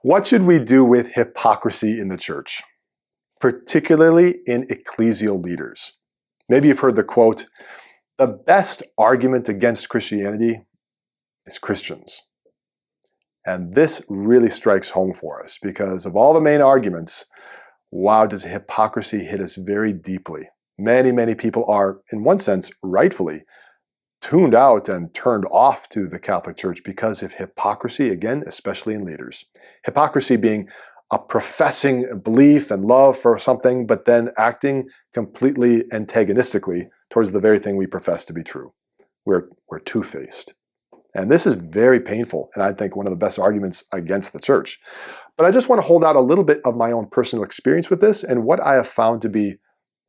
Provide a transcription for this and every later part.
What should we do with hypocrisy in the church, particularly in ecclesial leaders? Maybe you've heard the quote, "The best argument against Christianity is Christians." And this really strikes home for us because of all the main arguments, wow, does hypocrisy hit us very deeply. Many people are, in one sense, rightfully tuned out and turned off to the Catholic Church because of hypocrisy, again, especially in leaders. Hypocrisy being a professing belief and love for something, but then acting completely antagonistically towards the very thing we profess to be true. We're two-faced. And this is very painful, and I think one of the best arguments against the church. But I just want to hold out a little bit of my own personal experience with this and what I have found to be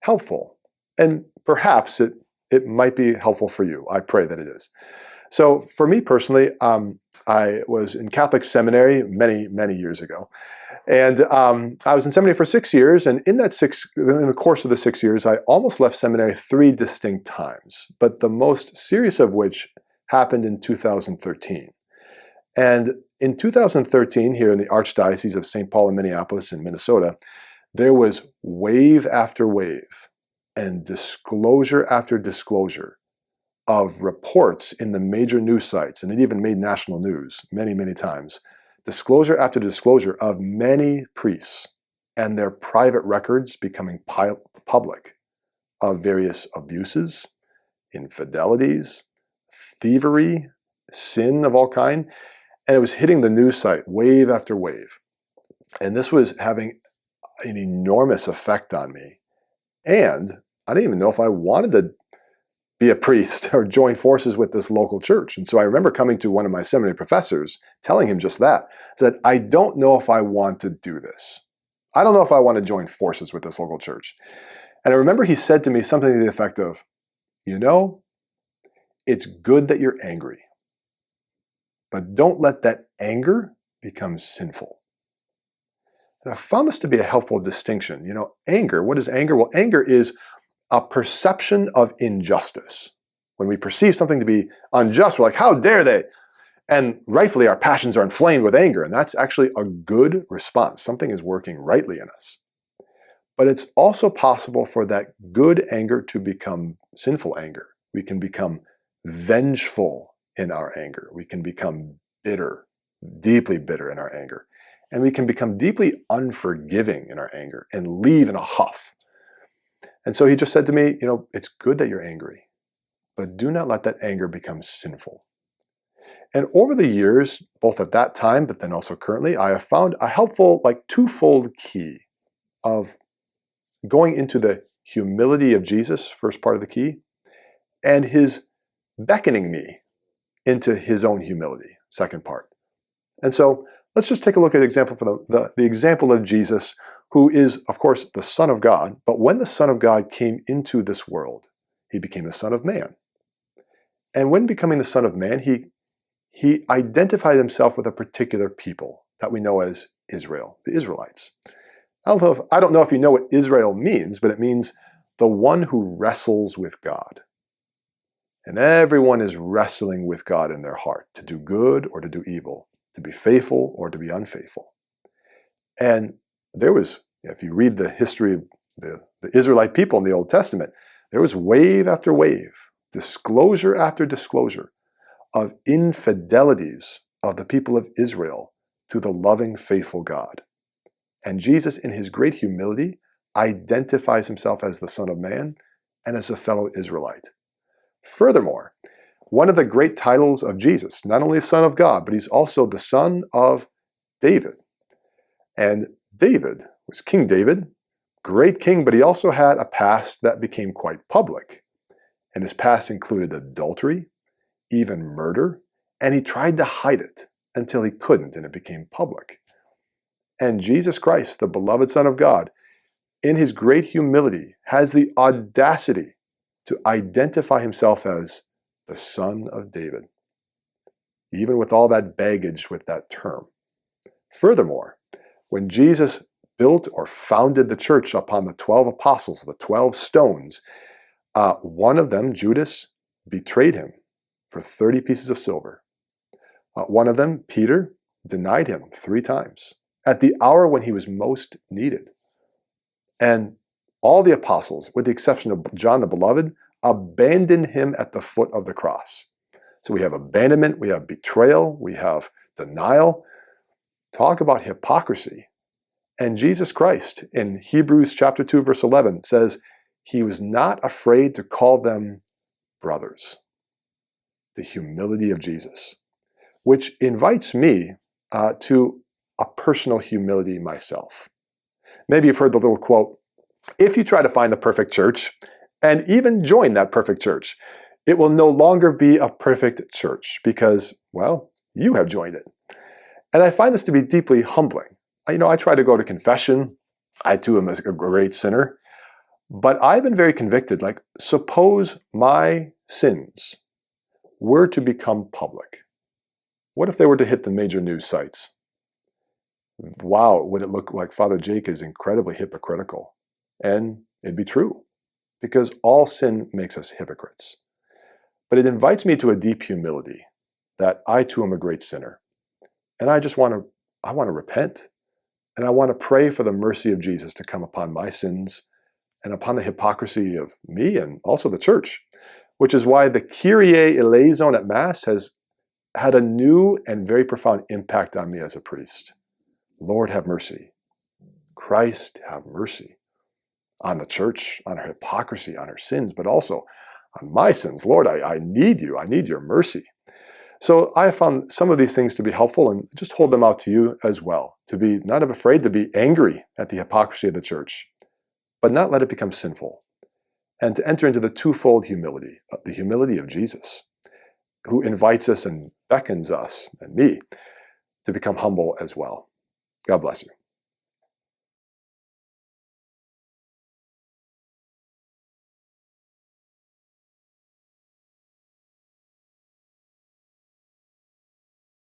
helpful. And perhaps it might be helpful for you. I pray that it is. So for me personally, I was in Catholic seminary many years ago. And I was in seminary for 6 years. And in the course of the 6 years, I almost left seminary 3 distinct times, but the most serious of which happened in 2013. And in 2013, here in the Archdiocese of St. Paul and Minneapolis in Minnesota, there was wave after wave and disclosure after disclosure of reports in the major news sites, and it even made national news many times. Disclosure after disclosure of many priests and their private records becoming public of various abuses, infidelities, thievery, sin of all kind, and it was hitting the news site wave after wave. And this was having an enormous effect on me. And I didn't even know if I wanted to be a priest or join forces with this local church. And so I remember coming to one of my seminary professors, telling him just that. I said, I don't know if I want to do this. I don't know if I want to join forces with this local church. And I remember he said to me something to the effect of, you know, it's good that you're angry, but don't let that anger become sinful. And I found this to be a helpful distinction. You know, anger, what is anger? Well, anger is a perception of injustice. When we perceive something to be unjust, we're like, how dare they? And rightfully, our passions are inflamed with anger, and that's actually a good response. Something is working rightly in us. But it's also possible for that good anger to become sinful anger. We can become vengeful in our anger. We can become bitter, deeply bitter in our anger. And we can become deeply unforgiving in our anger and leave in a huff. And so he just said to me, you know, it's good that you're angry, but do not let that anger become sinful. And over the years, both at that time, but then also currently, I have found a helpful, twofold key of going into the humility of Jesus, first part of the key, and his beckoning me into his own humility, second part. And so let's just take a look at an example for the example of Jesus, who is, of course, the Son of God. But when the Son of God came into this world, he became the Son of Man. And when becoming the Son of Man, he identified himself with a particular people that we know as Israel, the Israelites. I don't know if you know what Israel means, but it means the one who wrestles with God. And everyone is wrestling with God in their heart, to do good or to do evil, to be faithful or to be unfaithful. And there was, if you read the history of the Israelite people in the Old Testament, there was wave after wave, disclosure after disclosure of infidelities of the people of Israel to the loving, faithful God. And Jesus, in his great humility, identifies himself as the Son of Man and as a fellow Israelite. Furthermore, one of the great titles of Jesus, not only the Son of God, but he's also the son of David. And David was King David, great king, but he also had a past that became quite public. And his past included adultery, even murder, and he tried to hide it until he couldn't, and it became public. And Jesus Christ, the beloved Son of God, in his great humility, has the audacity to identify himself as the Son of David, even with all that baggage with that term. Furthermore, when Jesus built or founded the church upon the 12 apostles, the 12 stones, one of them, Judas, betrayed him for 30 pieces of silver. One of them, Peter, denied him 3 times. at the hour when he was most needed. And all the apostles, with the exception of John the Beloved, abandoned him at the foot of the cross. So we have abandonment, we have betrayal, we have denial. Talk about hypocrisy. And Jesus Christ, in Hebrews chapter 2, verse 11, says he was not afraid to call them brothers. The humility of Jesus, which invites me to a personal humility myself. Maybe you've heard the little quote, if you try to find the perfect church and even join that perfect church, it will no longer be a perfect church because, well, you have joined it. And I find this to be deeply humbling. I try to go to confession. I too am a great sinner. But I've been very convicted, like, suppose my sins were to become public. What if they were to hit the major news sites? Wow, would it look like Father Jake is incredibly hypocritical? And it'd be true, because all sin makes us hypocrites. But it invites me to a deep humility that I too am a great sinner. And I want to repent. And I want to pray for the mercy of Jesus to come upon my sins and upon the hypocrisy of me and also the church, which is why the Kyrie eleison at Mass has had a new and very profound impact on me as a priest. Lord, have mercy. Christ, have mercy on the church, on our hypocrisy, on our sins, but also on my sins. Lord, I need you. I need your mercy. So I found some of these things to be helpful and just hold them out to you as well, to be not afraid to be angry at the hypocrisy of the church, but not let it become sinful, and to enter into the twofold humility, the humility of Jesus, who invites us and beckons us and me to become humble as well. God bless you.